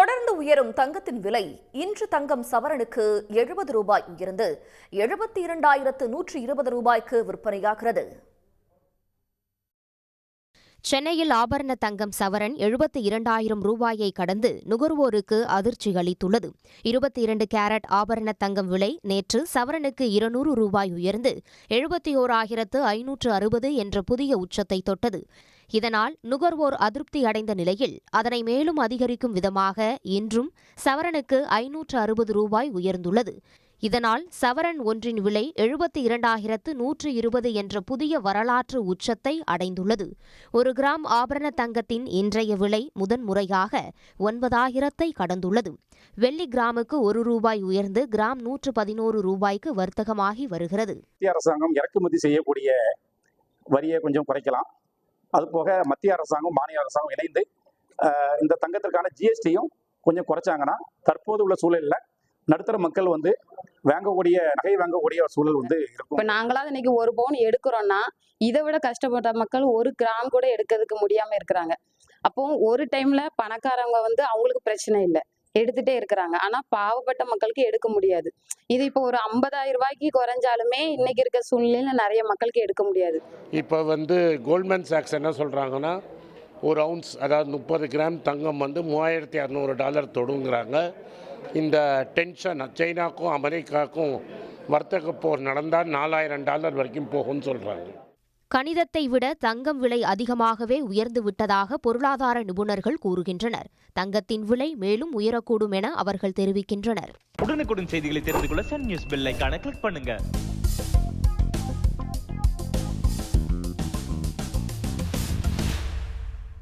தொடர்ந்து உயரும் தங்கத்தின் விலை. இன்று தங்கம் சவரனுக்கு 70 ரூபாய் உயர்ந்து 72,120 ரூபாய்க்கு விற்பனையாகிறது. சென்னையில் ஆபரண தங்கம் சவரன் 72,000 ரூபாயை கடந்து நுகர்வோருக்கு அதிர்ச்சி அளித்துள்ளது. 22 கேரட் ஆபரண தங்கம் விலை நேற்று சவரனுக்கு 200 ரூபாய் உயர்ந்து 71,560 என்ற புதிய உச்சத்தை தொட்டது. இதனால் நுகர்வோர் அதிருப்தி அடைந்த நிலையில் அதனை மேலும் அதிகரிக்கும் விதமாக இன்றும் சவரனுக்கு 560 ரூபாய் உயர்ந்துள்ளது. இதனால் சவரன் ஒன்றின் விலை 72,120 என்ற புதிய வரலாற்று உச்சத்தை அடைந்துள்ளது. 1 கிராம் ஆபரண தங்கத்தின் இன்றைய விலை முதன்முறையாக 9,000 கடந்துள்ளது. வெள்ளி கிராமுக்கு 1 ரூபாய் உயர்ந்து கிராம் 111 ரூபாய்க்கு வர்த்தகமாகி வருகிறது. மத்திய அரசாங்கம் இறக்குமதி செய்யக்கூடிய வரியை கொஞ்சம் குறைக்கலாம். அதுபோக மத்திய அரசாங்கம் மாநில அரசாங்கம் இணைந்து இந்த தங்கத்திற்கான ஜிஎஸ்டியும் கொஞ்சம் குறைச்சாங்கன்னா தற்போது உள்ள சூழலில் நடுத்தர மக்கள் நகை வாங்கக்கூடிய சூழல் இருக்கும். இப்போ நாங்களாவது இன்னைக்கு 1 பவுன் எடுக்கிறோம்னா இதை விட கஷ்டப்பட்ட மக்கள் 1 கிராம் கூட எடுக்கிறதுக்கு முடியாம இருக்கிறாங்க. அப்போ ஒரு டைம்ல பணக்காரவங்க அவங்களுக்கு பிரச்சனை இல்லை, எடுத்துட்டே இருக்கிறாங்க. ஆனா பாவப்பட்ட மக்களுக்கு எடுக்க முடியாது. இது இப்போ ஒரு 50,000 ரூபாய்க்கு குறைஞ்சாலுமே இன்னைக்கு இருக்க சூழ்நிலையில நிறைய மக்களுக்கு எடுக்க முடியாது. இப்போ கோல்ட்மேன் சாக்ஸ் என்ன சொல்றாங்கன்னா, 1 அவுன்ஸ் அதாவது 30 கிராம் தங்கம் $3,200 தொடுங்கிறாங்க. இந்த டென்ஷன் சைனாக்கும் அமெரிக்காவுக்கும் வர்த்தக போர் நடந்தால் $4,000 வரைக்கும் போகும்னு சொல்றாங்க. கணிதத்தை விட தங்கம் விலை அதிகமாகவே உயர்ந்து விட்டதாக பொருளாதார நிபுணர்கள் கூறுகின்றனர். தங்கத்தின் விலை மேலும் உயரக்கூடும் என அவர்கள் தெரிவிக்கின்றனர். உடனுக்குடன் செய்திகளை தெரிந்து கொள்ள சன் நியூஸ் பெல் ஐகானை கிளிக் பண்ணுங்க.